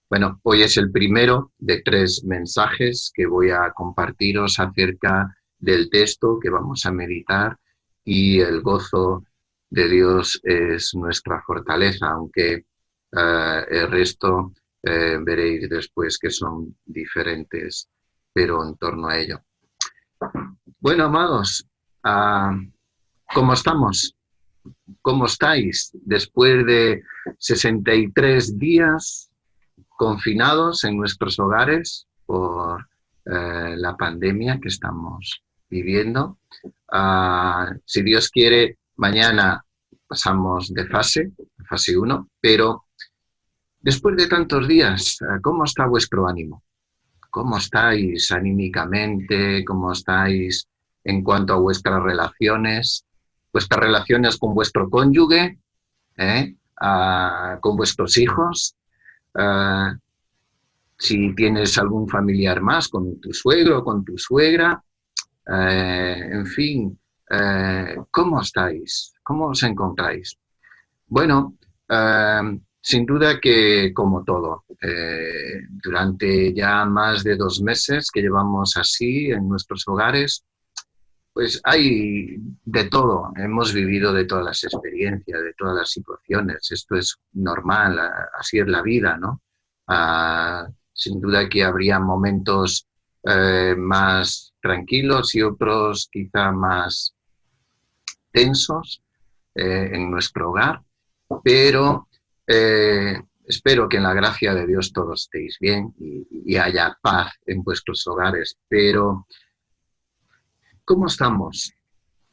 Bueno, hoy es el primero de 3 mensajes que voy a compartiros acerca del texto que vamos a meditar y el gozo de Dios es nuestra fortaleza, aunque el resto veréis después que son diferentes, pero en torno a ello. Bueno, amados, ¿cómo estamos? ¿Cómo estáis después de 63 días confinados en nuestros hogares por la pandemia que estamos viviendo? Si Dios quiere, mañana pasamos de fase 1, pero después de tantos días, ¿cómo está vuestro ánimo? ¿Cómo estáis anímicamente? ¿Cómo estáis en cuanto a vuestras relaciones? ¿Vuestras relaciones con vuestro cónyuge? ¿Con vuestros hijos? Si tienes algún familiar más, con tu suegro, con tu suegra, en fin, ¿cómo estáis? ¿Cómo os encontráis? Bueno, sin duda que como todo, durante ya más de 2 meses que llevamos así en nuestros hogares, pues hay de todo, hemos vivido de todas las experiencias, de todas las situaciones, esto es normal, así es la vida, ¿no? Sin duda que habría momentos más tranquilos y otros quizá más tensos en nuestro hogar, pero espero que en la gracia de Dios todos estéis bien y haya paz en vuestros hogares, pero ¿cómo estamos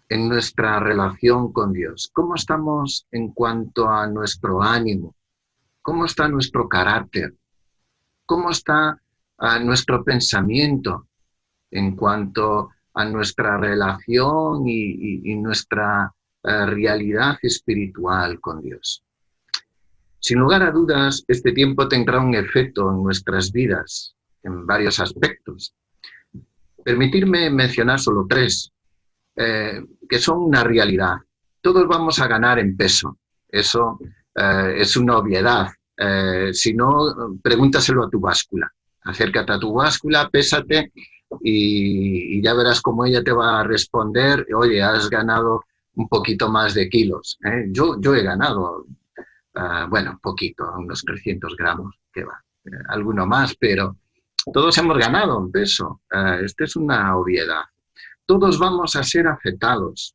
en nuestra relación con Dios? ¿Cómo estamos en cuanto a nuestro ánimo? ¿Cómo está nuestro carácter? ¿Cómo está nuestro pensamiento en cuanto a nuestra relación y nuestra realidad espiritual con Dios? Sin lugar a dudas, este tiempo tendrá un efecto en nuestras vidas en varios aspectos. Permitirme mencionar solo 3, que son una realidad. Todos vamos a ganar en peso, eso es una obviedad. Si no, pregúntaselo a tu báscula. Acércate a tu báscula, pésate y ya verás cómo ella te va a responder, oye, has ganado un poquito más de kilos. Yo he ganado, bueno, poquito, unos 300 gramos, que va, alguno más, pero todos hemos ganado en peso. Esta es una obviedad. Todos vamos a ser afectados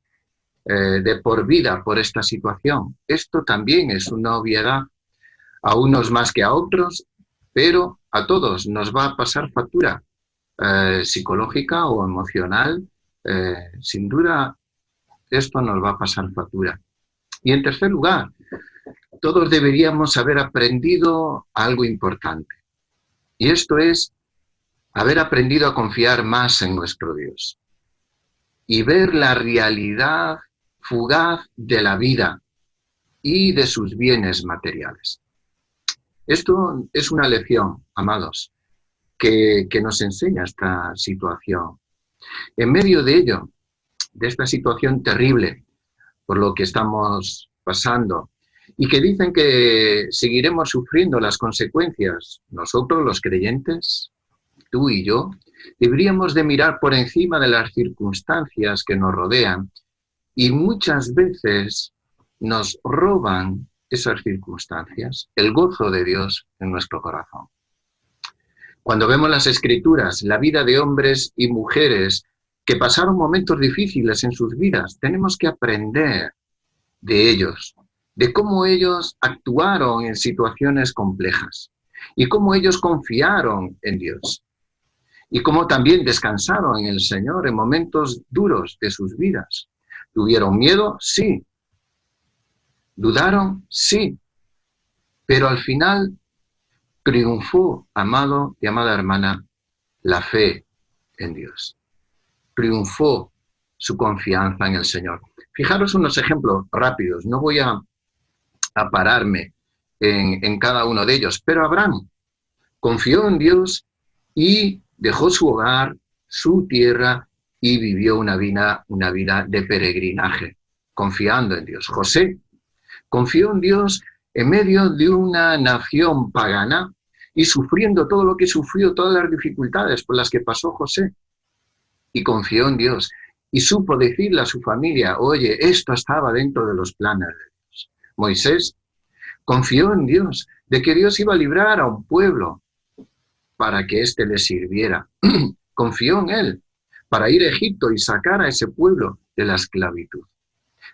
de por vida por esta situación. Esto también es una obviedad, a unos más que a otros, pero a todos nos va a pasar factura psicológica o emocional. Sin duda, esto nos va a pasar factura. Y en tercer lugar, todos deberíamos haber aprendido algo importante. Y esto es haber aprendido a confiar más en nuestro Dios y ver la realidad fugaz de la vida y de sus bienes materiales. Esto es una lección, amados, que nos enseña esta situación. En medio de ello, de esta situación terrible por lo que estamos pasando y que dicen que seguiremos sufriendo las consecuencias, nosotros los creyentes, tú y yo, deberíamos de mirar por encima de las circunstancias que nos rodean y muchas veces nos roban esas circunstancias, el gozo de Dios en nuestro corazón. Cuando vemos las Escrituras, la vida de hombres y mujeres que pasaron momentos difíciles en sus vidas, tenemos que aprender de ellos, de cómo ellos actuaron en situaciones complejas y cómo ellos confiaron en Dios y cómo también descansaron en el Señor en momentos duros de sus vidas. ¿Tuvieron miedo? Sí. ¿Dudaron? Sí. Pero al final triunfó, amado y amada hermana, la fe en Dios. Triunfó su confianza en el Señor. Fijaros unos ejemplos rápidos, no voy a pararme en cada uno de ellos, pero Abraham confió en Dios y dejó su hogar, su tierra y vivió una vida de peregrinaje, confiando en Dios. José confió en Dios en medio de una nación pagana y sufriendo todo lo que sufrió, todas las dificultades por las que pasó José, y confió en Dios, y supo decirle a su familia, oye, esto estaba dentro de los planes de Dios. Moisés confió en Dios, de que Dios iba a librar a un pueblo para que éste le sirviera. Confió en él para ir a Egipto y sacar a ese pueblo de la esclavitud.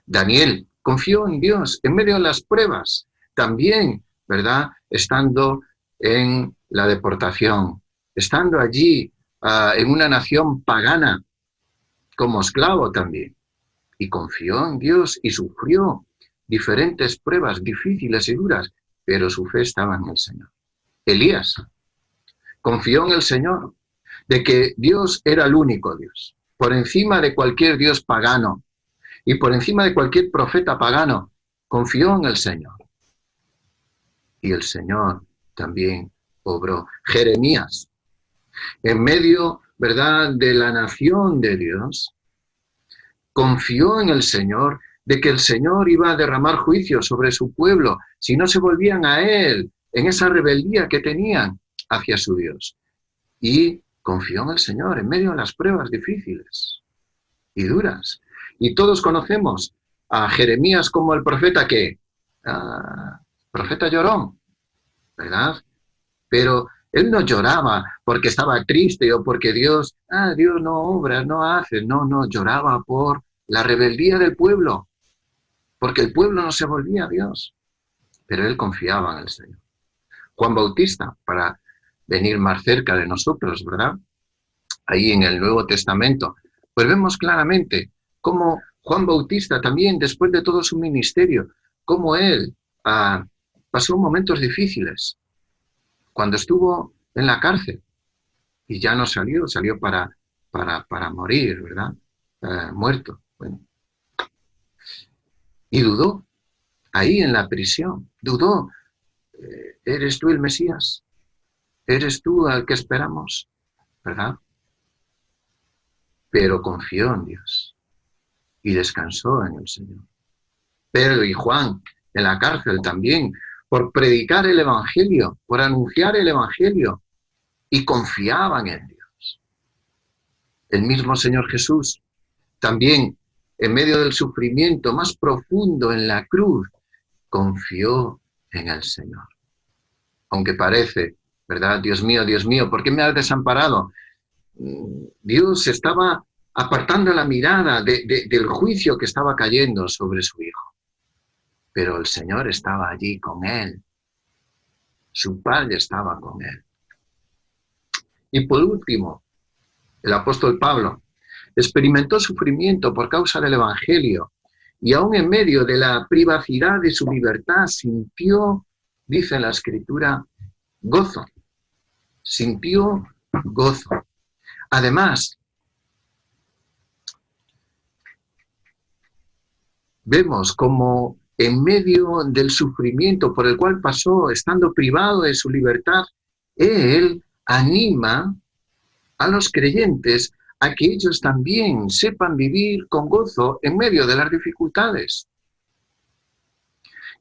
Daniel confió en Dios en medio de las pruebas, también, ¿verdad? Estando en la deportación, estando allí en una nación pagana, como esclavo también. Y confió en Dios y sufrió diferentes pruebas difíciles y duras, pero su fe estaba en el Señor. Elías confió en el Señor, de que Dios era el único Dios, por encima de cualquier Dios pagano y por encima de cualquier profeta pagano, confió en el Señor. Y el Señor también obró. Jeremías, en medio, ¿verdad?, de la nación de Dios, confió en el Señor, de que el Señor iba a derramar juicio sobre su pueblo si no se volvían a Él en esa rebeldía que tenían hacia su Dios. Y confió en el Señor en medio de las pruebas difíciles y duras. Y todos conocemos a Jeremías como el profeta que, profeta llorón, ¿verdad? Pero él no lloraba porque estaba triste o porque Dios no obra, no hace. No, lloraba por la rebeldía del pueblo, porque el pueblo no se volvía a Dios. Pero él confiaba en el Señor. Juan Bautista, para venir más cerca de nosotros, ¿verdad? Ahí en el Nuevo Testamento, pues vemos claramente cómo Juan Bautista también, después de todo su ministerio, cómo él pasó momentos difíciles. Cuando estuvo en la cárcel y ya no salió para morir, ¿verdad? Muerto. Bueno. Y dudó, ahí en la prisión, dudó. ¿Eres tú el Mesías? ¿Eres tú al que esperamos? ¿Verdad? Pero confió en Dios y descansó en el Señor. Pedro y Juan en la cárcel también, por predicar el Evangelio, por anunciar el Evangelio, y confiaban en Dios. El mismo Señor Jesús, también en medio del sufrimiento más profundo en la cruz, confió en el Señor. Aunque parece, ¿verdad? Dios mío, ¿por qué me has desamparado? Dios estaba apartando la mirada del juicio que estaba cayendo sobre su Hijo. Pero el Señor estaba allí con él. Su Padre estaba con él. Y por último, el apóstol Pablo experimentó sufrimiento por causa del Evangelio y aún en medio de la privacidad de su libertad sintió, dice la Escritura, gozo. Sintió gozo. Además, vemos como en medio del sufrimiento por el cual pasó, estando privado de su libertad, él anima a los creyentes a que ellos también sepan vivir con gozo en medio de las dificultades.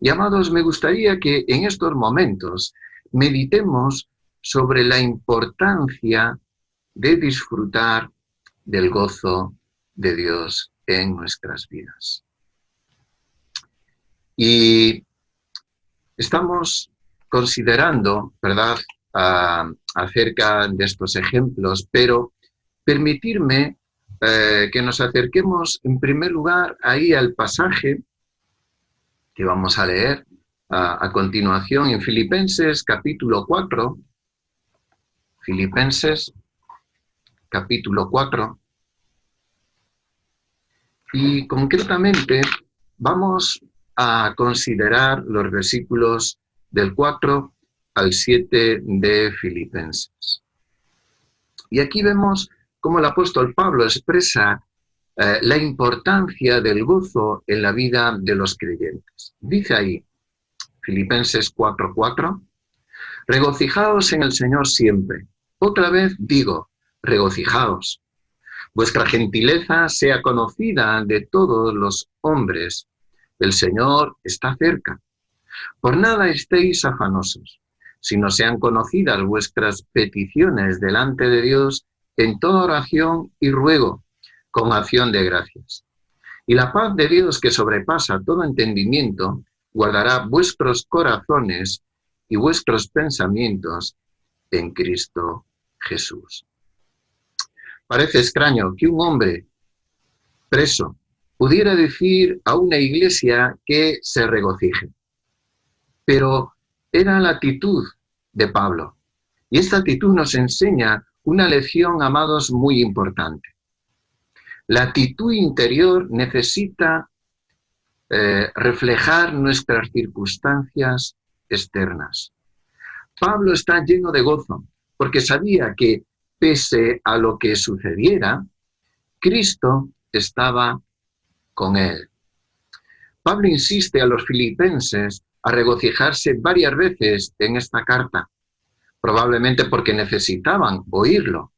Y amados, me gustaría que en estos momentos meditemos sobre la importancia de disfrutar del gozo de Dios en nuestras vidas. Y estamos considerando, ¿verdad?, acerca de estos ejemplos, pero permitirme que nos acerquemos en primer lugar ahí al pasaje que vamos a leer a continuación en Filipenses capítulo 4. Filipenses capítulo 4. Y concretamente vamos a considerar los versículos del 4 al 7 de Filipenses. Y aquí vemos cómo el apóstol Pablo expresa la importancia del gozo en la vida de los creyentes. Dice ahí, Filipenses 4:4, regocijaos en el Señor siempre. Otra vez digo, regocijaos. Vuestra gentileza sea conocida de todos los hombres. El Señor está cerca. Por nada estéis afanosos, sino sean conocidas vuestras peticiones delante de Dios en toda oración y ruego, con acción de gracias. Y la paz de Dios, que sobrepasa todo entendimiento, guardará vuestros corazones y vuestros pensamientos en Cristo Jesús. Parece extraño que un hombre preso pudiera decir a una iglesia que se regocije, pero era la actitud de Pablo. Y esta actitud nos enseña una lección, amados, muy importante. La actitud interior necesita reflejar nuestras circunstancias externas. Pablo está lleno de gozo, porque sabía que, pese a lo que sucediera, Cristo estaba con él. Pablo insiste a los filipenses a regocijarse varias veces en esta carta, probablemente porque necesitaban oírlo.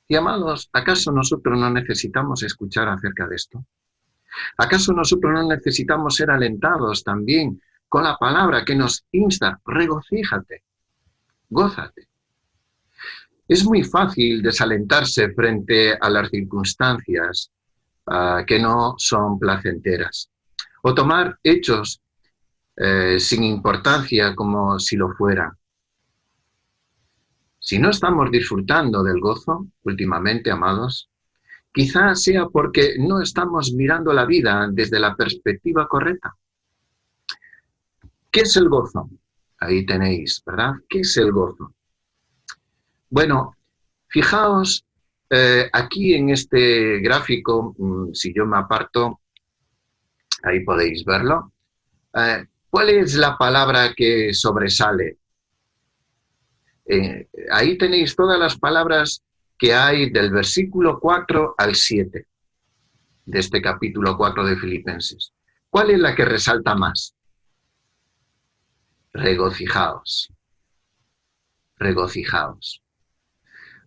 Y amados, ¿acaso nosotros no necesitamos escuchar acerca de esto? ¿Acaso nosotros no necesitamos ser alentados también con la palabra que nos insta? Regocíjate, gózate. Es muy fácil desalentarse frente a las circunstancias que no son placenteras, o tomar hechos sin importancia como si lo fueran. Si no estamos disfrutando del gozo últimamente, amados, quizás sea porque no estamos mirando la vida desde la perspectiva correcta. ¿Qué es el gozo? Ahí tenéis, ¿verdad? ¿Qué es el gozo? Bueno, fijaos aquí en este gráfico, si yo me aparto, ahí podéis verlo. ¿Cuál es la palabra que sobresale? Ahí tenéis todas las palabras que hay del versículo 4 al 7 de este capítulo 4 de Filipenses. ¿Cuál es la que resalta más? Regocijaos. Regocijaos.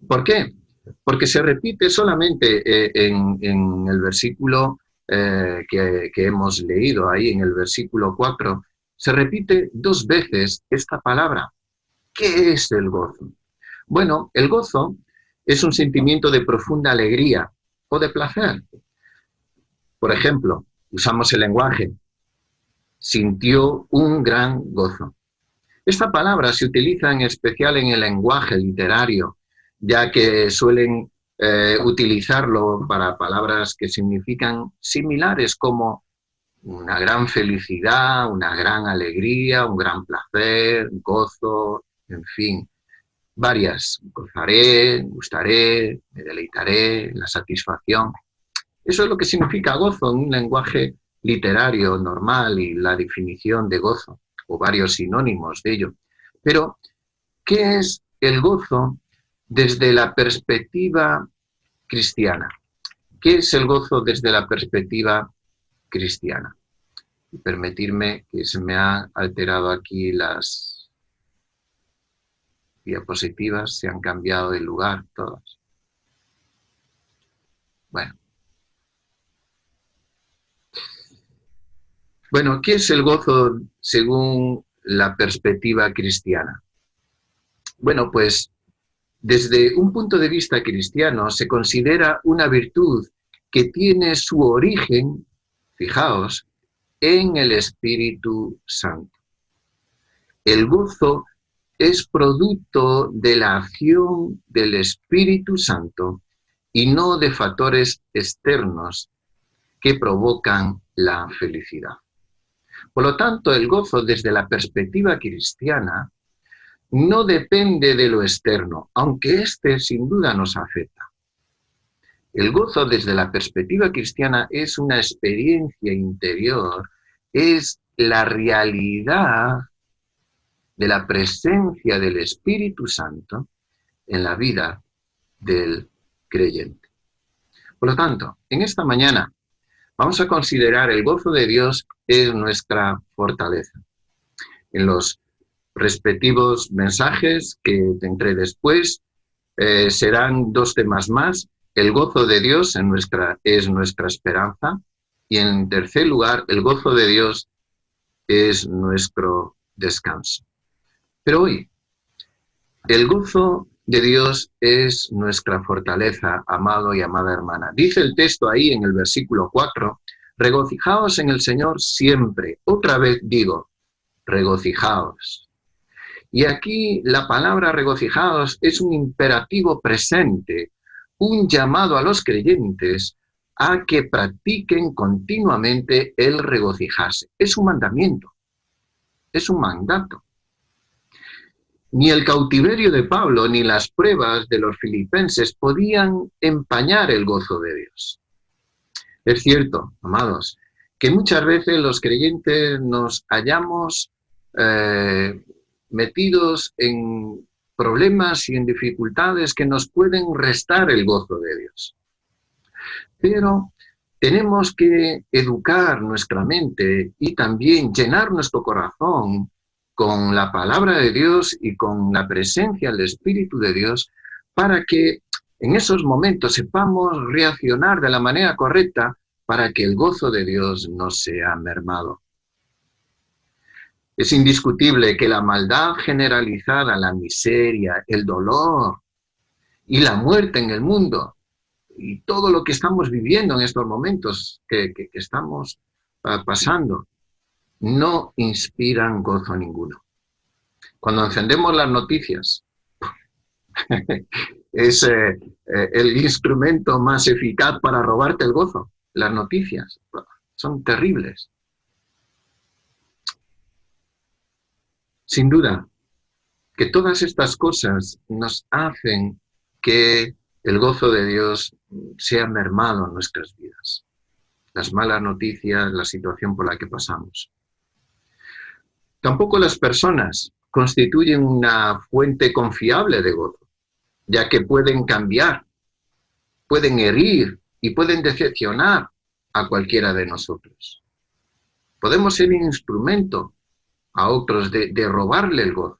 ¿Por qué? Porque se repite solamente en el versículo que hemos leído ahí, en el versículo 4, se repite 2 veces esta palabra. ¿Qué es el gozo? Bueno, el gozo es un sentimiento de profunda alegría o de placer. Por ejemplo, usamos el lenguaje, sintió un gran gozo. Esta palabra se utiliza en especial en el lenguaje literario, ya que suelen utilizarlo para palabras que significan similares como una gran felicidad, una gran alegría, un gran placer, gozo, en fin, varias. Gozaré, gustaré, me deleitaré, la satisfacción. Eso es lo que significa gozo en un lenguaje literario normal y la definición de gozo, o varios sinónimos de ello. Pero, ¿qué es el gozo desde la perspectiva cristiana? ¿Qué es el gozo desde la perspectiva cristiana? Y permitirme que se me han alterado aquí las diapositivas, se han cambiado de lugar todas. Bueno, ¿qué es el gozo según la perspectiva cristiana? Bueno, pues desde un punto de vista cristiano se considera una virtud que tiene su origen, fijaos, en el Espíritu Santo. El gozo es producto de la acción del Espíritu Santo y no de factores externos que provocan la felicidad. Por lo tanto, el gozo desde la perspectiva cristiana no depende de lo externo, aunque este sin duda nos afecta. El gozo desde la perspectiva cristiana es una experiencia interior, es la realidad de la presencia del Espíritu Santo en la vida del creyente. Por lo tanto, en esta mañana vamos a considerar el gozo de Dios es nuestra fortaleza. En los respectivos mensajes que tendré después serán 2 temas más. El gozo de Dios es nuestra esperanza. Y en tercer lugar, el gozo de Dios es nuestro descanso. Pero hoy, el gozo de Dios es nuestra fortaleza, amado y amada hermana. Dice el texto ahí en el versículo 4, regocijaos en el Señor siempre. Otra vez digo, regocijaos. Y aquí la palabra regocijaos es un imperativo presente, un llamado a los creyentes a que practiquen continuamente el regocijarse. Es un mandamiento, es un mandato. Ni el cautiverio de Pablo ni las pruebas de los filipenses podían empañar el gozo de Dios. Es cierto, amados, que muchas veces los creyentes nos hallamos metidos en problemas y en dificultades que nos pueden restar el gozo de Dios. Pero tenemos que educar nuestra mente y también llenar nuestro corazón con la palabra de Dios y con la presencia del Espíritu de Dios para que en esos momentos sepamos reaccionar de la manera correcta para que el gozo de Dios no sea mermado. Es indiscutible que la maldad generalizada, la miseria, el dolor y la muerte en el mundo y todo lo que estamos viviendo en estos momentos que estamos pasando, no inspiran gozo ninguno. Cuando encendemos las noticias, es el instrumento más eficaz para robarte el gozo. Las noticias son terribles. Sin duda, que todas estas cosas nos hacen que el gozo de Dios sea mermado en nuestras vidas. Las malas noticias, la situación por la que pasamos. Tampoco las personas constituyen una fuente confiable de gozo, ya que pueden cambiar, pueden herir y pueden decepcionar a cualquiera de nosotros. Podemos ser un instrumento a otros de robarle el gozo.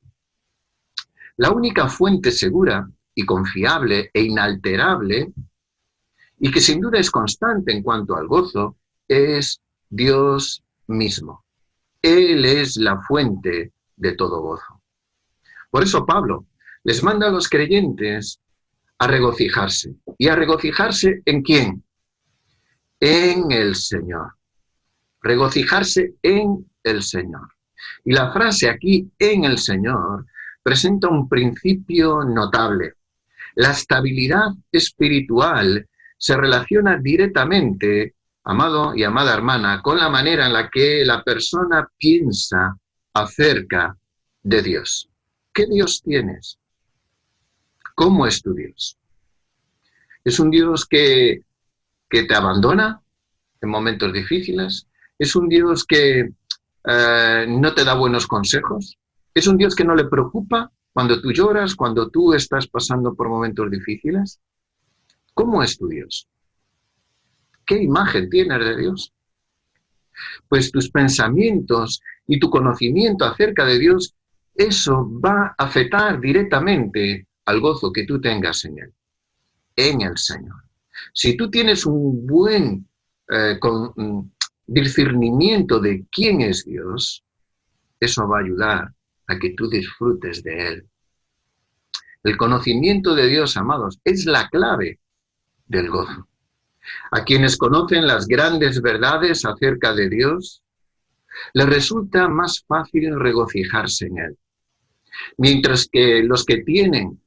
La única fuente segura y confiable e inalterable, y que sin duda es constante en cuanto al gozo, es Dios mismo. Él es la fuente de todo gozo. Por eso Pablo les manda a los creyentes a regocijarse. ¿Y a regocijarse en quién? En el Señor. Regocijarse en el Señor. Y la frase aquí, en el Señor, presenta un principio notable. La estabilidad espiritual se relaciona directamente, amado y amada hermana, con la manera en la que la persona piensa acerca de Dios. ¿Qué Dios tienes? ¿Cómo es tu Dios? ¿Es un Dios que te abandona en momentos difíciles? ¿Es un Dios que no te da buenos consejos? ¿Es un Dios que no le preocupa cuando tú lloras, cuando tú estás pasando por momentos difíciles? ¿Cómo es tu Dios? ¿Qué imagen tienes de Dios? Pues tus pensamientos y tu conocimiento acerca de Dios, eso va a afectar directamente al gozo que tú tengas en Él, en el Señor. Si tú tienes un buen discernimiento de quién es Dios, eso va a ayudar a que tú disfrutes de Él. El conocimiento de Dios, amados, es la clave del gozo. A quienes conocen las grandes verdades acerca de Dios, les resulta más fácil regocijarse en Él. Mientras que los que tienen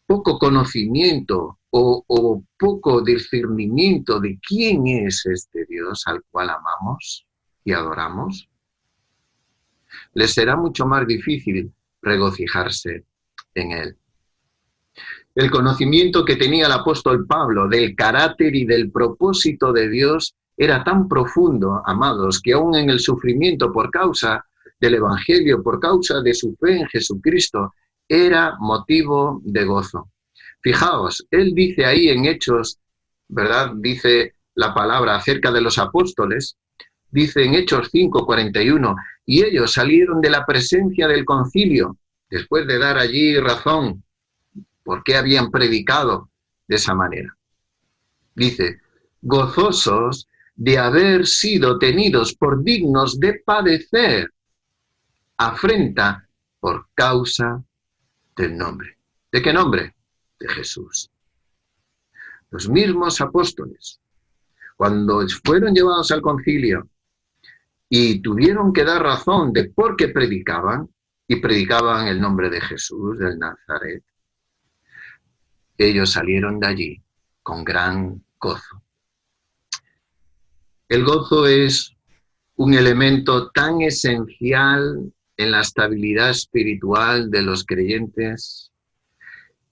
poco conocimiento o poco discernimiento de quién es este Dios al cual amamos y adoramos, les será mucho más difícil regocijarse en Él. El conocimiento que tenía el apóstol Pablo del carácter y del propósito de Dios era tan profundo, amados, que aún en el sufrimiento por causa del Evangelio, por causa de su fe en Jesucristo, era motivo de gozo. Fijaos, él dice ahí en Hechos, ¿verdad? Dice la palabra acerca de los apóstoles, dice en Hechos 5:41, y ellos salieron de la presencia del concilio, después de dar allí razón por qué habían predicado de esa manera. Dice, gozosos de haber sido tenidos por dignos de padecer afrenta por causa del nombre. ¿De qué nombre? De Jesús. Los mismos apóstoles, cuando fueron llevados al concilio y tuvieron que dar razón de por qué predicaban, y predicaban el nombre de Jesús, del Nazaret, ellos salieron de allí con gran gozo. El gozo es un elemento tan esencial en la estabilidad espiritual de los creyentes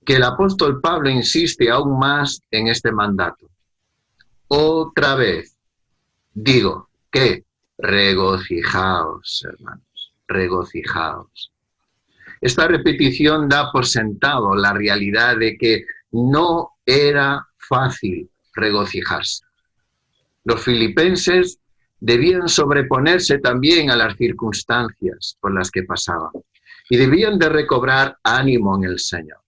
que el apóstol Pablo insiste aún más en este mandato. Otra vez, digo que regocijaos, hermanos, regocijaos. Esta repetición da por sentado la realidad de que no era fácil regocijarse. Los filipenses debían sobreponerse también a las circunstancias por las que pasaban y debían de recobrar ánimo en el Señor.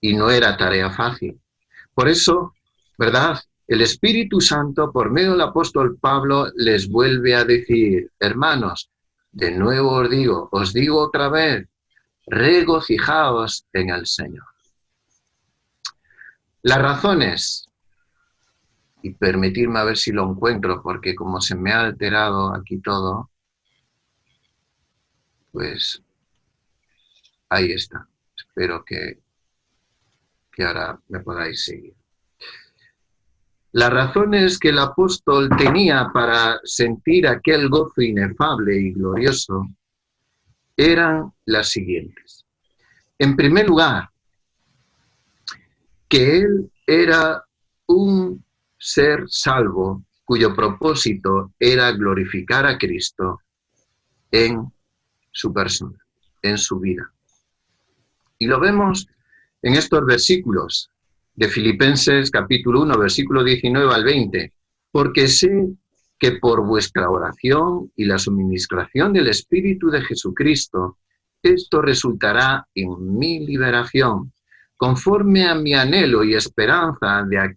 Y no era tarea fácil. Por eso, ¿verdad? El Espíritu Santo, por medio del apóstol Pablo, les vuelve a decir, hermanos, de nuevo os digo otra vez, regocijaos en el Señor. Las razones, y permitirme a ver si lo encuentro, porque como se me ha alterado aquí todo, pues ahí está. Espero que ahora me podáis seguir. Las razones que el apóstol tenía para sentir aquel gozo inefable y glorioso eran las siguientes. En primer lugar, que él era un ser salvo cuyo propósito era glorificar a Cristo en su persona, en su vida. Y lo vemos en estos versículos de Filipenses capítulo 1, versículo 19 al 20, porque sé que por vuestra oración y la suministración del Espíritu de Jesucristo, esto resultará en mi liberación, conforme a mi anhelo y esperanza de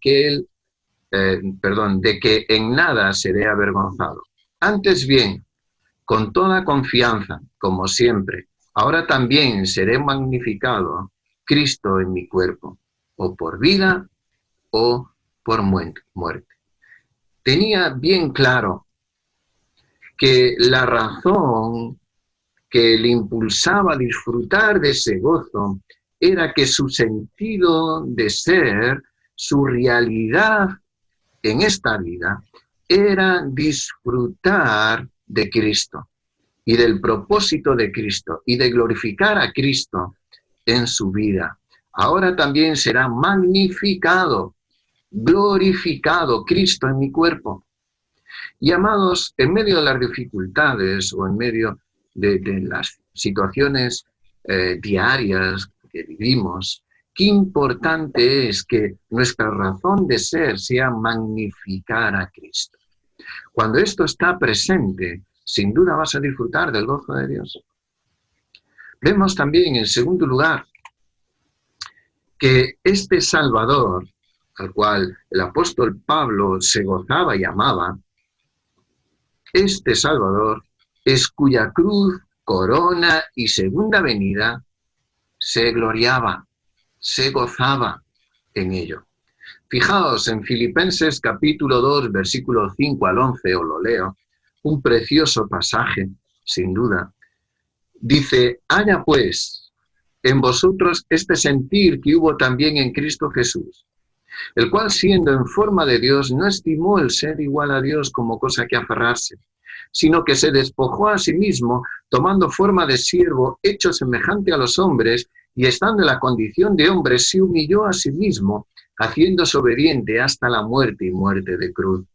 que en nada seré avergonzado. Antes bien, con toda confianza, como siempre, ahora también seré magnificado Cristo en mi cuerpo, o por vida o por muerte. Tenía bien claro que la razón que le impulsaba a disfrutar de ese gozo era que su sentido de ser, su realidad en esta vida, era disfrutar de Cristo y del propósito de Cristo y de glorificar a Cristo en su vida. Ahora también será magnificado, glorificado Cristo en mi cuerpo. Y amados, en medio de las dificultades o en medio de las situaciones diarias que vivimos, qué importante es que nuestra razón de ser sea magnificar a Cristo. Cuando esto está presente, sin duda vas a disfrutar del gozo de Dios. Vemos también, en segundo lugar, que este Salvador, al cual el apóstol Pablo se gozaba y amaba, este Salvador es cuya cruz, corona y segunda venida se gloriaba, se gozaba en ello. Fijaos en Filipenses capítulo 2, versículo 5 al 11, os lo leo, un precioso pasaje, sin duda. Dice, haya pues en vosotros este sentir que hubo también en Cristo Jesús, el cual siendo en forma de Dios no estimó el ser igual a Dios como cosa que aferrarse, sino que se despojó a sí mismo, tomando forma de siervo, hecho semejante a los hombres, y estando en la condición de hombre, se humilló a sí mismo, haciéndose obediente hasta la muerte y muerte de cruz.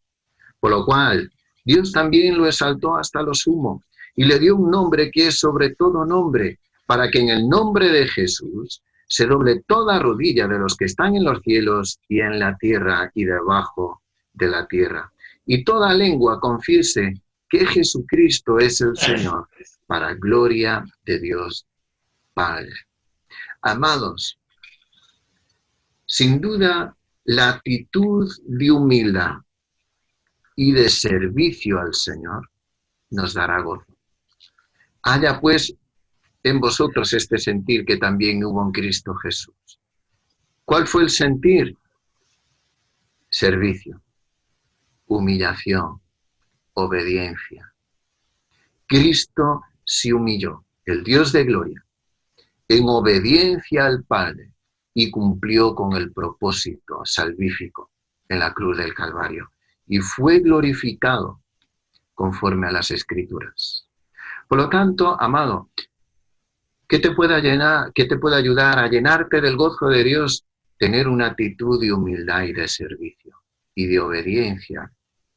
Por lo cual, Dios también lo exaltó hasta lo sumo, y le dio un nombre que es sobre todo nombre, para que en el nombre de Jesús se doble toda rodilla de los que están en los cielos y en la tierra y debajo de la tierra. Y toda lengua confiese que Jesucristo es el Señor, para gloria de Dios Padre. Amados, sin duda, la actitud de humildad y de servicio al Señor nos dará gozo. Haya pues en vosotros este sentir que también hubo en Cristo Jesús. ¿Cuál fue el sentir? Servicio, humillación, obediencia. Cristo se humilló, el Dios de gloria, en obediencia al Padre y cumplió con el propósito salvífico en la cruz del Calvario y fue glorificado conforme a las Escrituras. Por lo tanto, amado, ¿qué te puede ayudar a llenarte del gozo de Dios? Tener una actitud de humildad y de servicio y de obediencia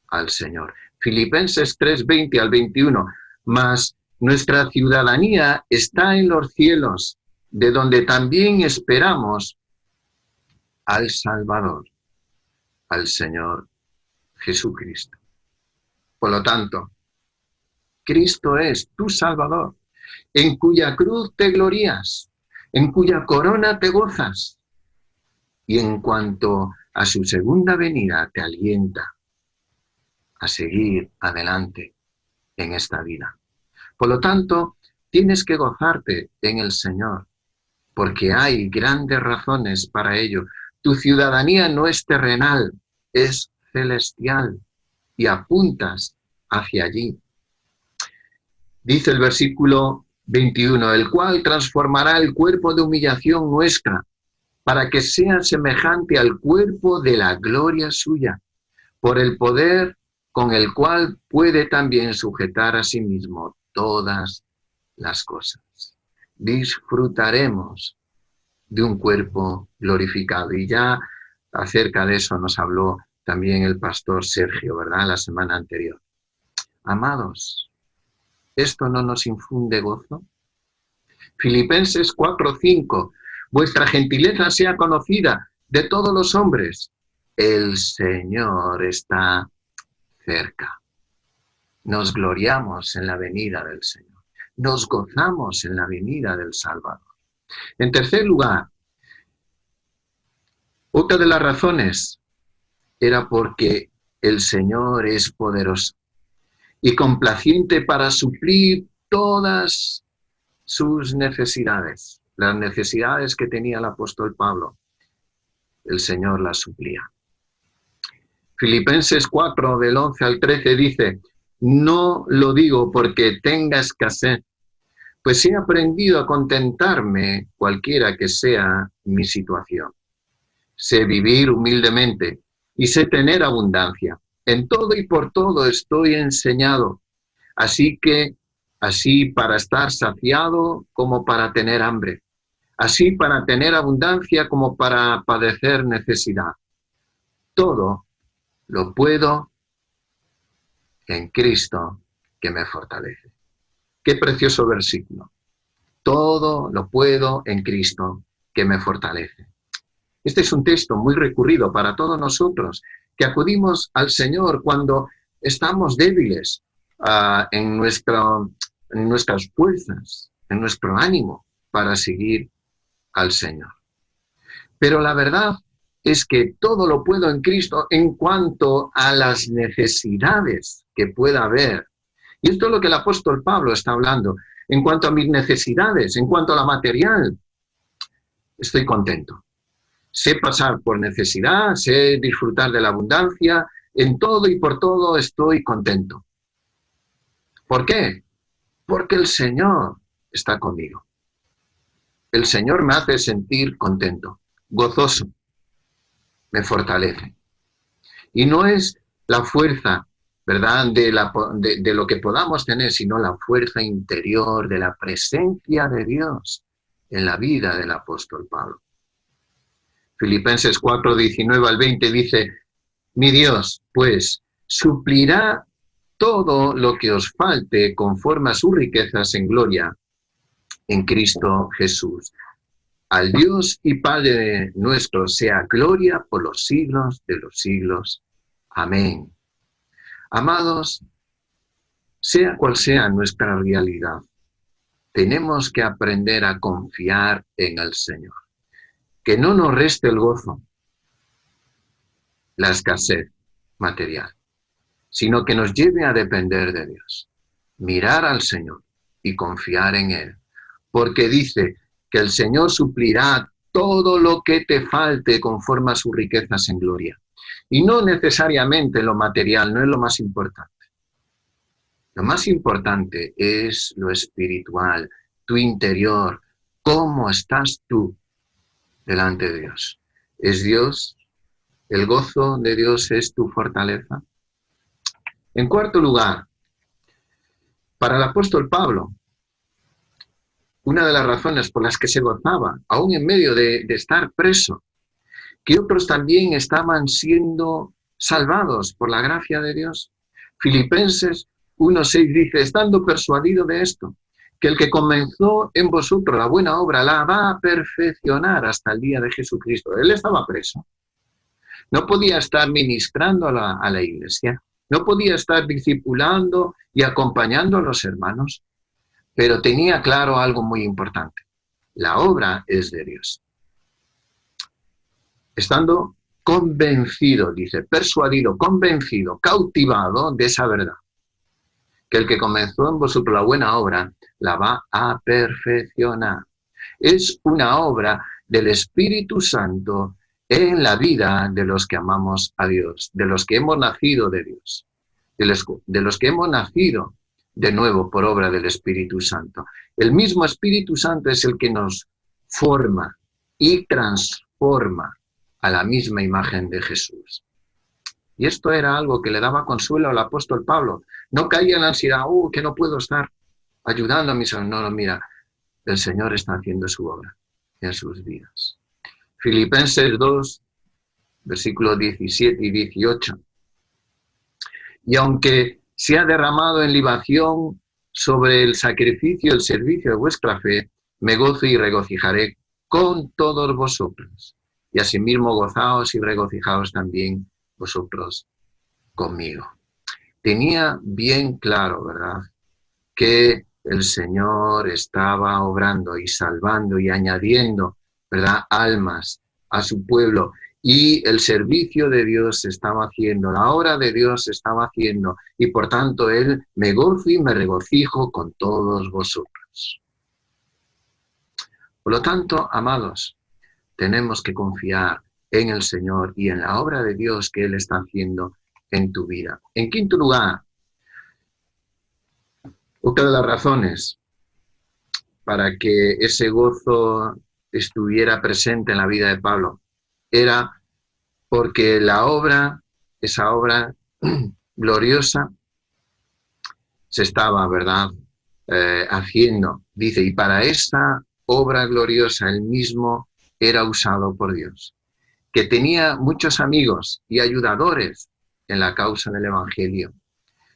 al Señor. Filipenses 3:20 al 21. Mas nuestra ciudadanía está en los cielos, de donde también esperamos al Salvador, al Señor Jesucristo. Por lo tanto, Cristo es tu Salvador, en cuya cruz te glorías, en cuya corona te gozas, y en cuanto a su segunda venida te alienta a seguir adelante en esta vida. Por lo tanto, tienes que gozarte en el Señor, porque hay grandes razones para ello. Tu ciudadanía no es terrenal, es celestial, y apuntas hacia allí. Dice el versículo 21, el cual transformará el cuerpo de humillación nuestra, para que sea semejante al cuerpo de la gloria suya, por el poder con el cual puede también sujetar a sí mismo todas las cosas. Disfrutaremos de un cuerpo glorificado. Y ya acerca de eso nos habló también el pastor Sergio, ¿verdad? La semana anterior. Amados, ¿esto no nos infunde gozo? Filipenses 4:5, vuestra gentileza sea conocida de todos los hombres. El Señor está cerca. Nos gloriamos en la venida del Señor. Nos gozamos en la venida del Salvador. En tercer lugar, otra de las razones era porque el Señor es poderoso y complaciente para suplir todas sus necesidades. Las necesidades que tenía el apóstol Pablo, el Señor las suplía. Filipenses 4, del 11 al 13 dice, no lo digo porque tenga escasez, pues he aprendido a contentarme cualquiera que sea mi situación. Sé vivir humildemente y sé tener abundancia. En todo y por todo estoy enseñado, así para estar saciado como para tener hambre, así para tener abundancia como para padecer necesidad. Todo lo puedo en Cristo que me fortalece. Qué precioso versículo. Todo lo puedo en Cristo que me fortalece. Este es un texto muy recurrido para todos nosotros, que acudimos al Señor cuando estamos débiles en nuestras fuerzas, en nuestro ánimo para seguir al Señor. Pero la verdad es que todo lo puedo en Cristo en cuanto a las necesidades que pueda haber. Y esto es lo que el apóstol Pablo está hablando. En cuanto a mis necesidades, en cuanto a la material, estoy contento. Sé pasar por necesidad, sé disfrutar de la abundancia, en todo y por todo estoy contento. ¿Por qué? Porque el Señor está conmigo. El Señor me hace sentir contento, gozoso, me fortalece. Y no es la fuerza, ¿verdad?, de lo que podamos tener, sino la fuerza interior de la presencia de Dios en la vida del apóstol Pablo. Filipenses 4, 19 al 20 dice, mi Dios, pues, suplirá todo lo que os falte conforme a sus riquezas en gloria en Cristo Jesús. Al Dios y Padre nuestro sea gloria por los siglos de los siglos. Amén. Amados, sea cual sea nuestra realidad, tenemos que aprender a confiar en el Señor. Que no nos reste el gozo, la escasez material, sino que nos lleve a depender de Dios, mirar al Señor y confiar en Él, porque dice que el Señor suplirá todo lo que te falte conforme a sus riquezas en gloria. Y no necesariamente lo material, no es lo más importante. Lo más importante es lo espiritual, tu interior, cómo estás tú delante de Dios. ¿Es Dios? ¿El gozo de Dios es tu fortaleza? En cuarto lugar, para el apóstol Pablo, una de las razones por las que se gozaba, aún en medio de estar preso, que otros también estaban siendo salvados por la gracia de Dios. Filipenses 1:6 dice, estando persuadido de esto, que el que comenzó en vosotros la buena obra la va a perfeccionar hasta el día de Jesucristo. Él estaba preso. No podía estar ministrando a la iglesia, no podía estar discipulando y acompañando a los hermanos, pero tenía claro algo muy importante. La obra es de Dios. Estando convencido, dice, persuadido, convencido, cautivado de esa verdad, que el que comenzó en vosotros la buena obra la va a perfeccionar. Es una obra del Espíritu Santo en la vida de los que amamos a Dios, de los que hemos nacido de Dios, de los que hemos nacido de nuevo por obra del Espíritu Santo. El mismo Espíritu Santo es el que nos forma y transforma a la misma imagen de Jesús. Y esto era algo que le daba consuelo al apóstol Pablo. No caía en la ansiedad, que no puedo estar ayudando a mis hermanos. No, mira, el Señor está haciendo su obra en sus vidas. Filipenses 2, versículos 17 y 18. Y aunque se ha derramado en libación sobre el sacrificio, el servicio de vuestra fe, me gozo y regocijaré con todos vosotros. Y asimismo gozaos y regocijaos también vosotros conmigo. Tenía bien claro, ¿verdad?, que el Señor estaba obrando y salvando y añadiendo, ¿verdad?, almas a su pueblo. Y el servicio de Dios se estaba haciendo, la obra de Dios se estaba haciendo. Y por tanto, Él me gozo y me regocijo con todos vosotros. Por lo tanto, amados, tenemos que confiar en el Señor y en la obra de Dios que Él está haciendo en tu vida. En quinto lugar, otra de las razones para que ese gozo estuviera presente en la vida de Pablo era porque la obra, esa obra gloriosa, se estaba, ¿verdad?, haciendo. Dice, y para esa obra gloriosa él mismo era usado por Dios, que tenía muchos amigos y ayudadores en la causa del Evangelio,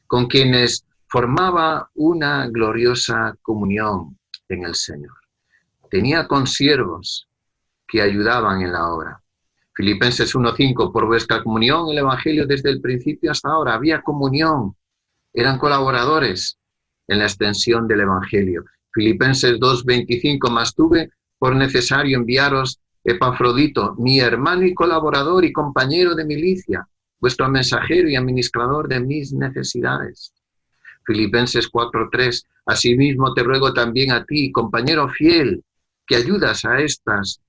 con quienes formaba una gloriosa comunión en el Señor. Tenía consiervos que ayudaban en la obra. Filipenses 1:5, por vuestra comunión en el Evangelio desde el principio hasta ahora. Había comunión, eran colaboradores en la extensión del Evangelio. Filipenses 2:25, mas tuve por necesario enviaros Epafrodito, mi hermano y colaborador y compañero de milicia, vuestro mensajero y administrador de mis necesidades. Filipenses 4:3, asimismo te ruego también a ti, compañero fiel, que ayudas a estas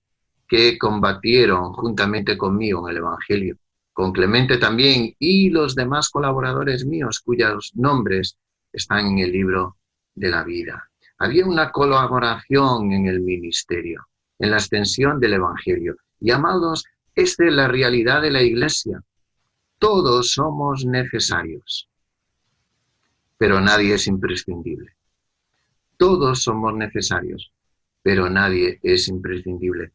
que combatieron juntamente conmigo en el Evangelio, con Clemente también y los demás colaboradores míos cuyos nombres están en el libro de la vida. Había una colaboración en el ministerio, en la extensión del Evangelio. Y amados, esta es la realidad de la Iglesia. Todos somos necesarios, pero nadie es imprescindible. Todos somos necesarios, pero nadie es imprescindible.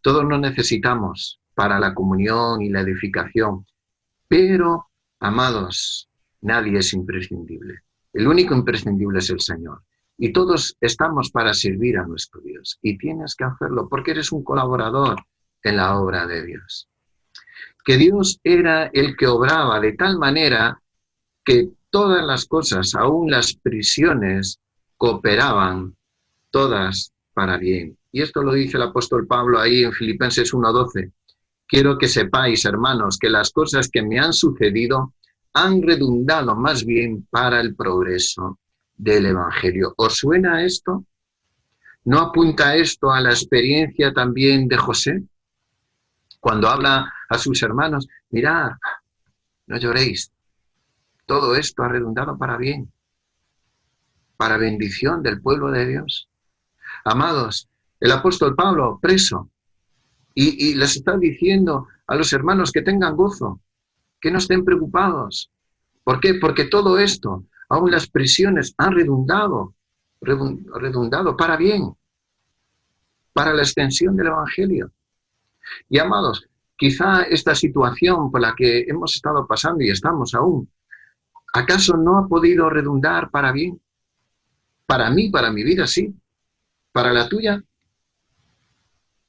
Todos nos necesitamos para la comunión y la edificación, pero, amados, nadie es imprescindible. El único imprescindible es el Señor. Y todos estamos para servir a nuestro Dios. Y tienes que hacerlo porque eres un colaborador en la obra de Dios. Que Dios era el que obraba de tal manera que todas las cosas, aún las prisiones, cooperaban todas para bien. Y esto lo dice el apóstol Pablo ahí en Filipenses 1:12. Quiero que sepáis, hermanos, que las cosas que me han sucedido han redundado más bien para el progreso del Evangelio. ¿Os suena esto? ¿No apunta esto a la experiencia también de José? Cuando habla a sus hermanos, mirad, no lloréis, todo esto ha redundado para bien, para bendición del pueblo de Dios. Amados, el apóstol Pablo, preso, y les está diciendo a los hermanos que tengan gozo, que no estén preocupados. ¿Por qué? Porque todo esto, aún las prisiones, han redundado para bien, para la extensión del Evangelio. Y amados, quizá esta situación por la que hemos estado pasando y estamos aún, ¿acaso no ha podido redundar para bien? Para mí, para mi vida, sí. ¿Para la tuya?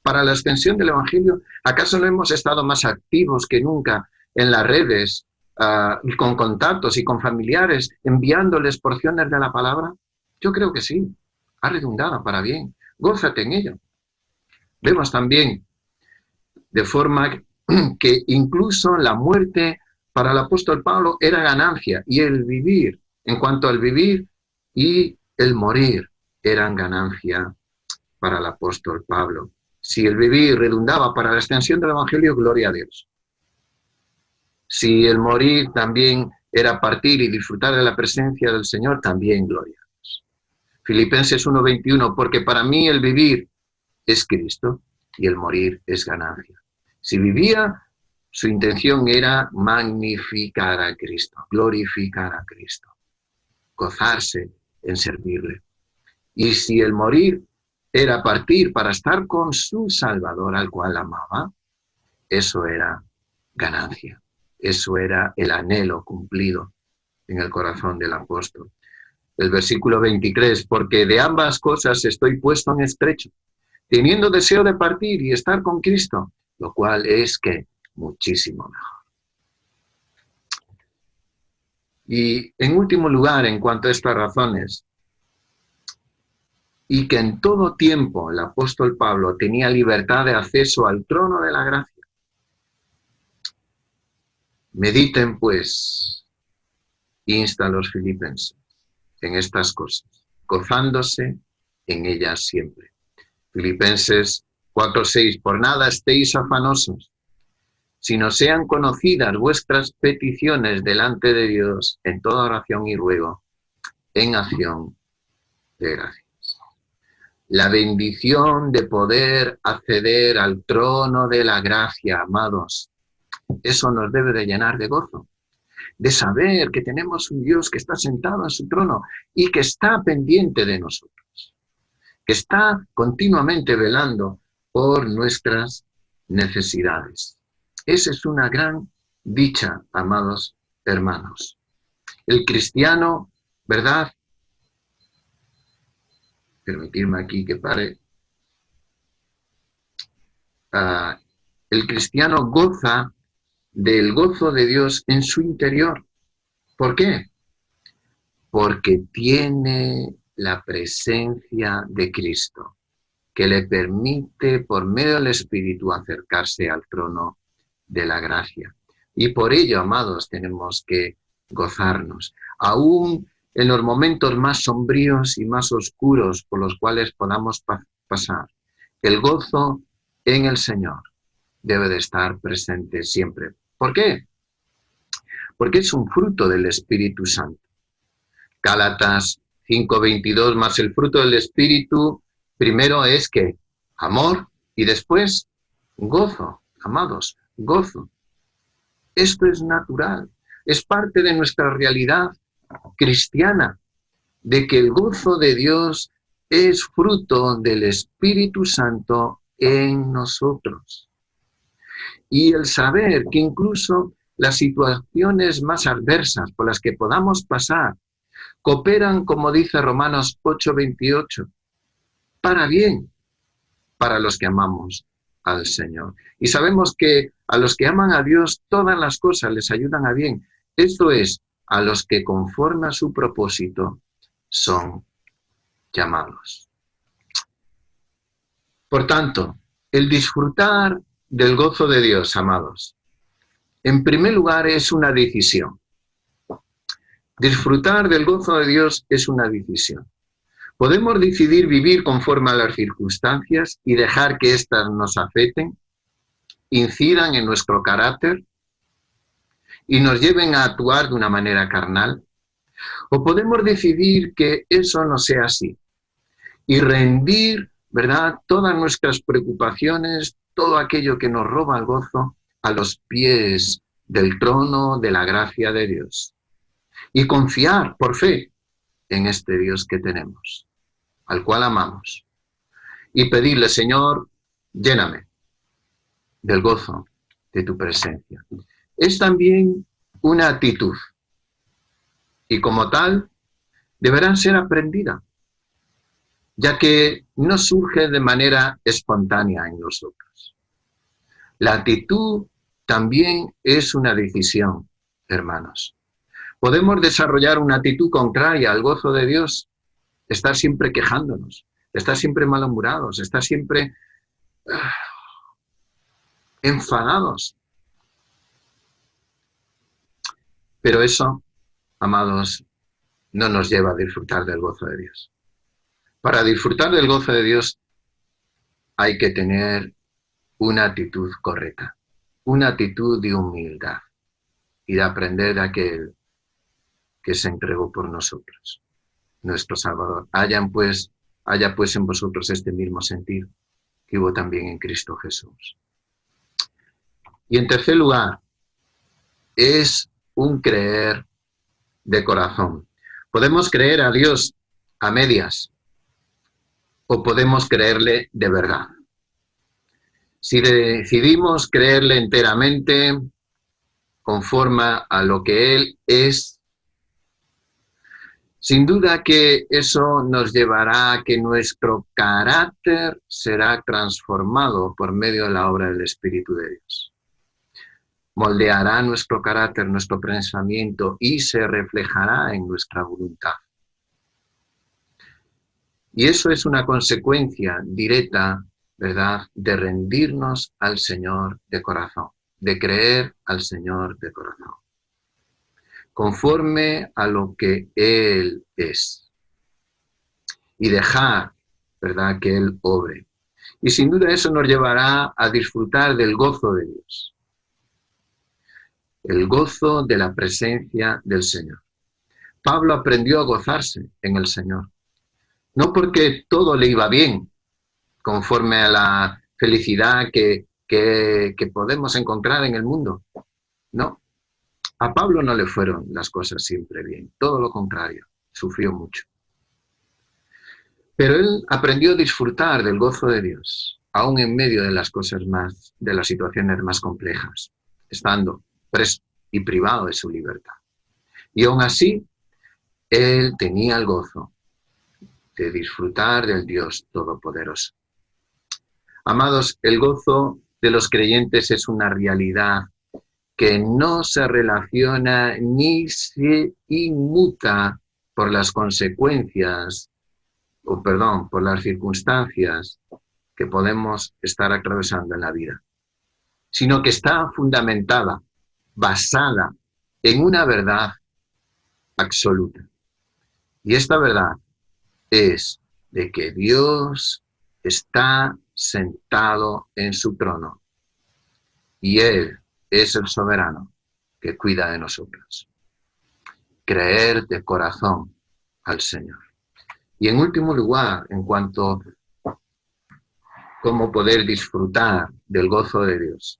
¿Para la extensión del Evangelio? ¿Acaso no hemos estado más activos que nunca en las redes, con contactos y con familiares, enviándoles porciones de la palabra? Yo creo que sí. Ha redundado para bien. Gózate en ello. Vemos también de forma que incluso la muerte para el apóstol Pablo era ganancia, y el vivir, en cuanto al vivir y el morir, eran ganancia para el apóstol Pablo. Si el vivir redundaba para la extensión del Evangelio, gloria a Dios. Si el morir también era partir y disfrutar de la presencia del Señor, también gloria a Dios. Filipenses 1:21, porque para mí el vivir es Cristo y el morir es ganancia. Si vivía, su intención era magnificar a Cristo, glorificar a Cristo, gozarse en servirle. Y si el morir era partir para estar con su Salvador, al cual amaba, eso era ganancia. Eso era el anhelo cumplido en el corazón del apóstol. El versículo 23, porque de ambas cosas estoy puesto en estrecho, teniendo deseo de partir y estar con Cristo, lo cual es que muchísimo mejor. Y en último lugar, en cuanto a estas razones, y que en todo tiempo el apóstol Pablo tenía libertad de acceso al trono de la gracia. Mediten, pues, insta a los filipenses en estas cosas, gozándose en ellas siempre. Filipenses 4:6, por nada estéis afanosos, sino sean conocidas vuestras peticiones delante de Dios en toda oración y ruego, en acción de gracias. La bendición de poder acceder al trono de la gracia, amados, eso nos debe de llenar de gozo, de saber que tenemos un Dios que está sentado en su trono y que está pendiente de nosotros, que está continuamente velando por nuestras necesidades. Esa es una gran dicha, amados hermanos. El cristiano, ¿verdad? Permitirme aquí que pare. El cristiano goza del gozo de Dios en su interior. ¿Por qué? Porque tiene la presencia de Cristo, que le permite por medio del Espíritu acercarse al trono de la gracia. Y por ello, amados, tenemos que gozarnos, aún en los momentos más sombríos y más oscuros por los cuales podamos pasar. El gozo en el Señor debe de estar presente siempre. ¿Por qué? Porque es un fruto del Espíritu Santo. Gálatas 5:22, más el fruto del Espíritu, primero es que amor y después gozo, amados, gozo. Esto es natural, es parte de nuestra realidad cristiana, de que el gozo de Dios es fruto del Espíritu Santo en nosotros. Y el saber que incluso las situaciones más adversas por las que podamos pasar cooperan, como dice Romanos 8:28, para bien, para los que amamos al Señor. Y sabemos que a los que aman a Dios, todas las cosas les ayudan a bien. Esto es, a los que conforme a su propósito son llamados. Por tanto, el disfrutar del gozo de Dios, amados, en primer lugar es una decisión. Disfrutar del gozo de Dios es una decisión. Podemos decidir vivir conforme a las circunstancias y dejar que éstas nos afecten, incidan en nuestro carácter y nos lleven a actuar de una manera carnal. O podemos decidir que eso no sea así y rendir, ¿verdad?, todas nuestras preocupaciones, todo aquello que nos roba el gozo, a los pies del trono de la gracia de Dios. Y confiar por fe en este Dios que tenemos, al cual amamos. Y pedirle, Señor, lléname del gozo de tu presencia. Es también una actitud. Y como tal, deberá ser aprendida, ya que no surge de manera espontánea en nosotros. La actitud también es una decisión, hermanos. Podemos desarrollar una actitud contraria al gozo de Dios, estar siempre quejándonos, estar siempre malhumorados, estar siempre enfadados. Pero eso, amados, no nos lleva a disfrutar del gozo de Dios. Para disfrutar del gozo de Dios hay que tener una actitud correcta, una actitud de humildad y de aprender de aquel que se entregó por nosotros, nuestro Salvador. Haya pues en vosotros este mismo sentir que hubo también en Cristo Jesús. Y en tercer lugar, es un creer de corazón. Podemos creer a Dios a medias o podemos creerle de verdad. Si decidimos creerle enteramente, conforme a lo que Él es, sin duda que eso nos llevará a que nuestro carácter será transformado por medio de la obra del Espíritu de Dios. Moldeará nuestro carácter, nuestro pensamiento y se reflejará en nuestra voluntad. Y eso es una consecuencia directa, ¿verdad?, de rendirnos al Señor de corazón, de creer al Señor de corazón, conforme a lo que Él es, y dejar, ¿verdad?, que Él obre. Y sin duda eso nos llevará a disfrutar del gozo de Dios, el gozo de la presencia del Señor. Pablo aprendió a gozarse en el Señor, no porque todo le iba bien, conforme a la felicidad que podemos encontrar en el mundo. No, a Pablo no le fueron las cosas siempre bien, todo lo contrario, sufrió mucho. Pero él aprendió a disfrutar del gozo de Dios, aún en medio de las cosas de las situaciones más complejas, estando preso y privado de su libertad. Y aún así, él tenía el gozo de disfrutar del Dios Todopoderoso. Amados, el gozo de los creyentes es una realidad que no se relaciona ni se inmuta por las consecuencias, por las circunstancias que podemos estar atravesando en la vida, sino que está fundamentada, basada en una verdad absoluta. Y esta verdad es de que Dios está sentado en su trono y Él es el soberano que cuida de nosotros. Creer de corazón al Señor. Y en último lugar, en cuanto a cómo poder disfrutar del gozo de Dios,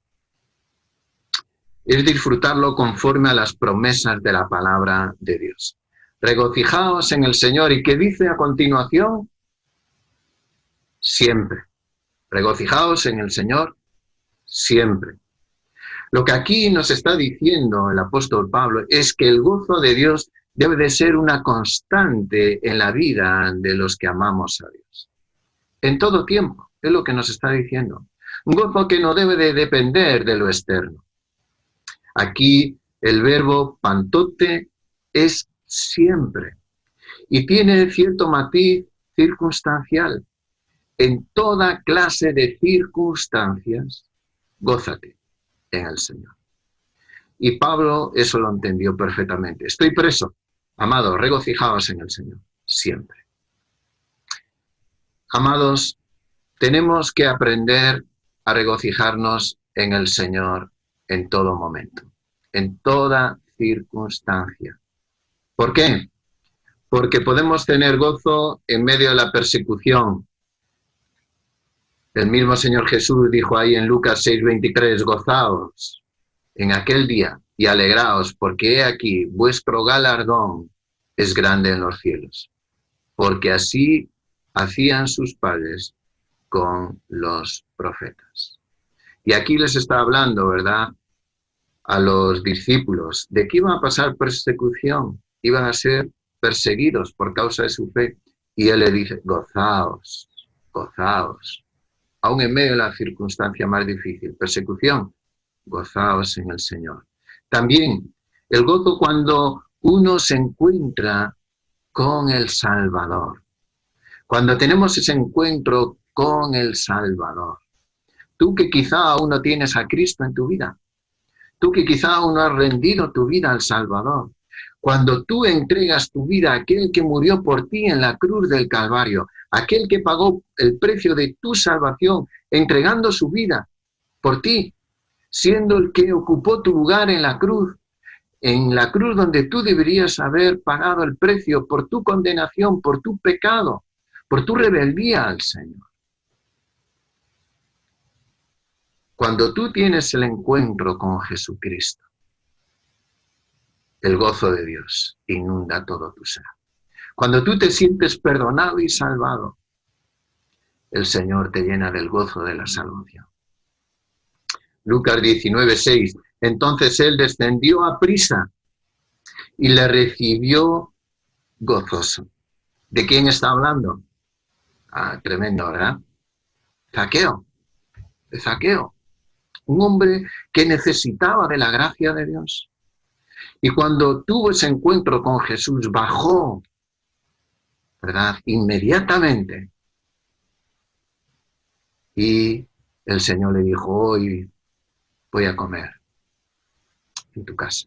es disfrutarlo conforme a las promesas de la palabra de Dios. Regocijaos en el Señor. ¿Y qué dice a continuación? Siempre. Regocijaos en el Señor siempre. Lo que aquí nos está diciendo el apóstol Pablo es que el gozo de Dios debe de ser una constante en la vida de los que amamos a Dios. En todo tiempo, es lo que nos está diciendo. Un gozo que no debe de depender de lo externo. Aquí el verbo pantote es siempre y tiene cierto matiz circunstancial. En toda clase de circunstancias, gózate en el Señor. Y Pablo eso lo entendió perfectamente. Estoy preso, amado, regocijaos en el Señor, siempre. Amados, tenemos que aprender a regocijarnos en el Señor en todo momento, en toda circunstancia. ¿Por qué? Porque podemos tener gozo en medio de la persecución. El mismo Señor Jesús dijo ahí en Lucas 6:23, gozaos en aquel día y alegraos, porque he aquí vuestro galardón es grande en los cielos, porque así hacían sus padres con los profetas. Y aquí les está hablando, ¿verdad?, a los discípulos de que iban a pasar persecución, iban a ser perseguidos por causa de su fe. Y Él le dice, gozaos, gozaos. Aún en medio de la circunstancia más difícil, persecución, gozaos en el Señor. También el gozo cuando uno se encuentra con el Salvador. Cuando tenemos ese encuentro con el Salvador. Tú que quizá aún no tienes a Cristo en tu vida. Tú que quizá aún no has rendido tu vida al Salvador. Cuando tú entregas tu vida a aquel que murió por ti en la cruz del Calvario, aquel que pagó el precio de tu salvación, entregando su vida por ti, siendo el que ocupó tu lugar en la cruz donde tú deberías haber pagado el precio por tu condenación, por tu pecado, por tu rebeldía al Señor. Cuando tú tienes el encuentro con Jesucristo, el gozo de Dios inunda todo tu ser. Cuando tú te sientes perdonado y salvado, el Señor te llena del gozo de la salvación. Lucas 19:6. Entonces Él descendió a prisa y le recibió gozoso. ¿De quién está hablando? Tremendo, ¿verdad? Zaqueo. De Zaqueo. Un hombre que necesitaba de la gracia de Dios. Y cuando tuvo ese encuentro con Jesús, bajó, ¿verdad?, inmediatamente. Y el Señor le dijo, hoy voy a comer en tu casa.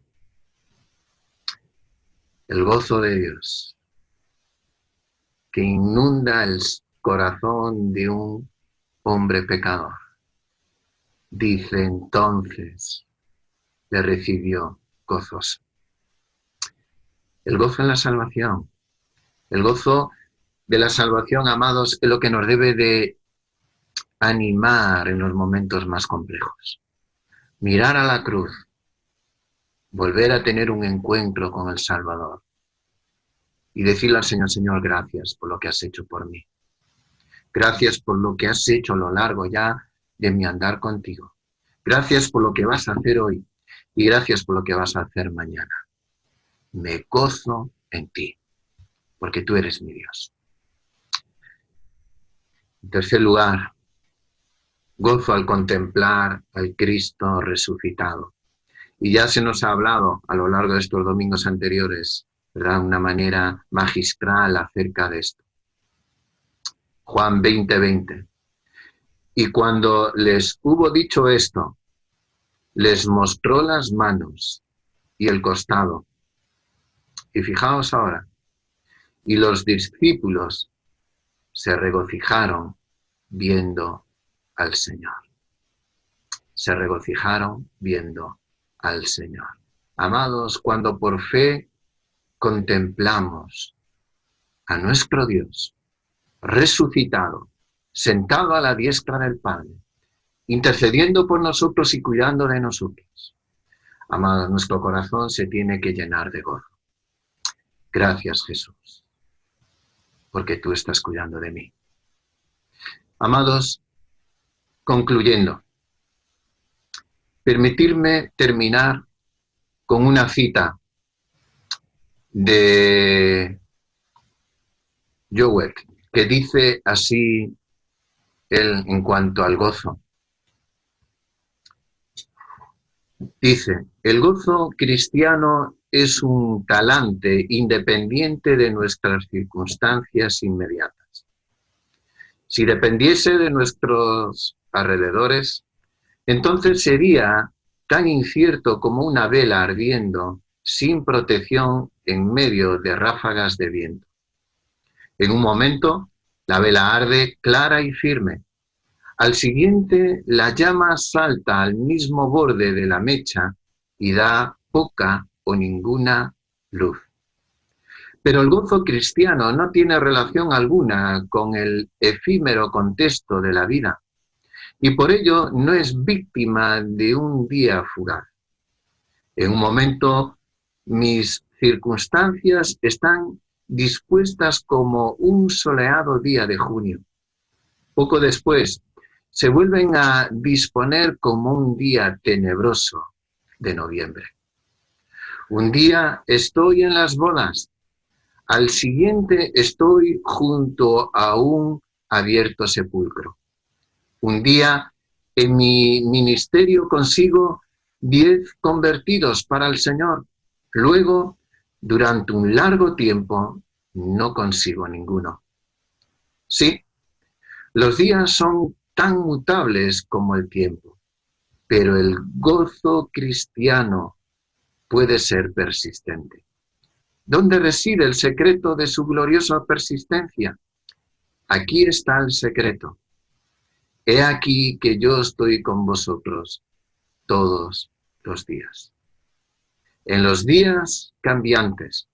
El gozo de Dios que inunda el corazón de un hombre pecador. Dice entonces, le recibió gozoso. El gozo en la salvación. El gozo de la salvación, amados, es lo que nos debe de animar en los momentos más complejos. Mirar a la cruz, volver a tener un encuentro con el Salvador y decirle al Señor, Señor, gracias por lo que has hecho por mí. Gracias por lo que has hecho a lo largo ya de mi andar contigo. Gracias por lo que vas a hacer hoy y gracias por lo que vas a hacer mañana. Me gozo en ti, porque tú eres mi Dios. En tercer lugar, gozo al contemplar al Cristo resucitado. Y ya se nos ha hablado a lo largo de estos domingos anteriores, ¿verdad?, una manera magistral acerca de esto. Juan 20:20. Y cuando les hubo dicho esto, les mostró las manos y el costado. Y fijaos ahora, y los discípulos se regocijaron viendo al Señor. Se regocijaron viendo al Señor. Amados, cuando por fe contemplamos a nuestro Dios resucitado, sentado a la diestra del Padre, intercediendo por nosotros y cuidando de nosotros, amados, nuestro corazón se tiene que llenar de gozo. Gracias, Jesús, porque tú estás cuidando de mí. Amados, concluyendo, permitirme terminar con una cita de Jowett, que dice así él en cuanto al gozo. Dice, el gozo cristiano es un talante independiente de nuestras circunstancias inmediatas. Si dependiese de nuestros alrededores, entonces sería tan incierto como una vela ardiendo sin protección en medio de ráfagas de viento. En un momento, La vela arde clara y firme. Al siguiente, la llama salta al mismo borde de la mecha y da poca o ninguna luz. Pero el gozo cristiano no tiene relación alguna con el efímero contexto de la vida y por ello no es víctima de un día fugaz. En un momento, mis circunstancias están dispuestas como un soleado día de junio. Poco después, se vuelven a disponer como un día tenebroso de noviembre. Un día estoy en las bodas, al siguiente estoy junto a un abierto sepulcro. Un día en mi ministerio consigo 10 convertidos para el Señor. Luego, durante un largo tiempo, no consigo ninguno. Sí, los días son tan mutables como el tiempo, pero el gozo cristiano puede ser persistente. ¿Dónde reside el secreto de su gloriosa persistencia? Aquí está el secreto. He aquí que yo estoy con vosotros todos los días. En los días cambiantes,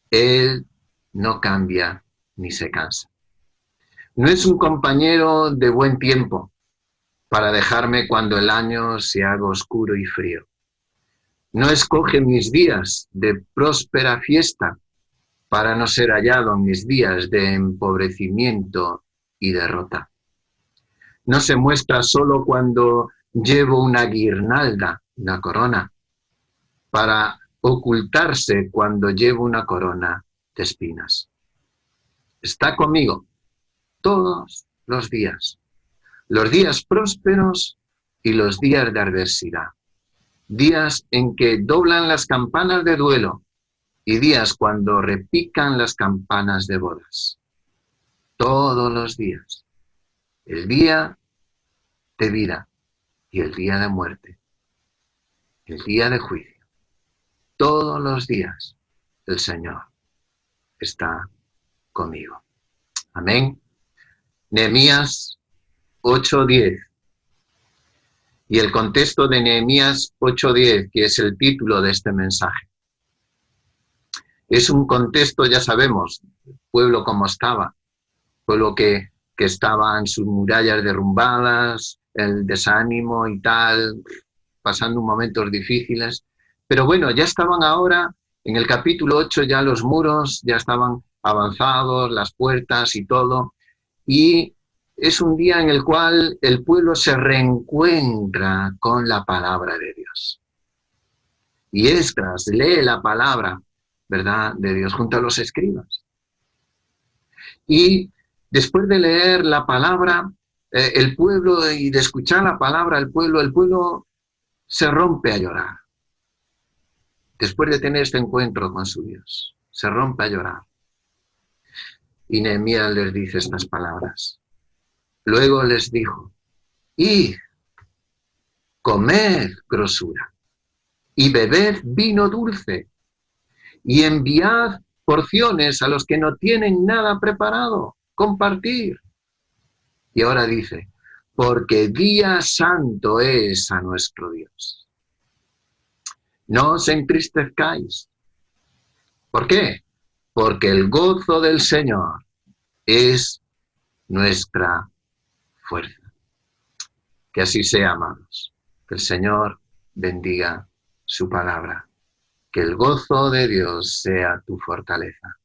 Él no cambia ni se cansa. No es un compañero de buen tiempo para dejarme cuando el año se haga oscuro y frío. No escoge mis días de próspera fiesta para no ser hallado en mis días de empobrecimiento y derrota. No se muestra solo cuando llevo una guirnalda, una corona, para ocultarse cuando llevo una corona de espinas. Está conmigo todos los días prósperos y los días de adversidad, días en que doblan las campanas de duelo y días cuando repican las campanas de bodas. Todos los días, el día de vida y el día de muerte, el día de juicio. Todos los días el Señor está conmigo. Amén. Nehemías 8:10. Y el contexto de Nehemías 8:10, que es el título de este mensaje. Es un contexto, ya sabemos, el pueblo como estaba, pueblo que estaba en sus murallas derrumbadas, el desánimo y tal, pasando momentos difíciles. Pero bueno, ya estaban ahora, en el capítulo 8 ya los muros ya estaban avanzados, las puertas y todo, y es un día en el cual el pueblo se reencuentra con la palabra de Dios. Y Esdras lee la palabra, ¿verdad?, de Dios junto a los escribas. Y después de leer la palabra, el pueblo, y de escuchar la palabra, el pueblo se rompe a llorar. Después de tener este encuentro con su Dios, se rompe a llorar. Y Nehemías les dice estas palabras. Luego les dijo, id, comed grosura, y bebed vino dulce, y enviad porciones a los que no tienen nada preparado, compartir. Y ahora dice, porque día santo es a nuestro Dios. No os entristezcáis. ¿Por qué? Porque el gozo del Señor es nuestra fuerza. Que así sea, amados. Que el Señor bendiga su palabra. Que el gozo de Dios sea tu fortaleza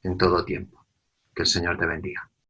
en todo tiempo. Que el Señor te bendiga.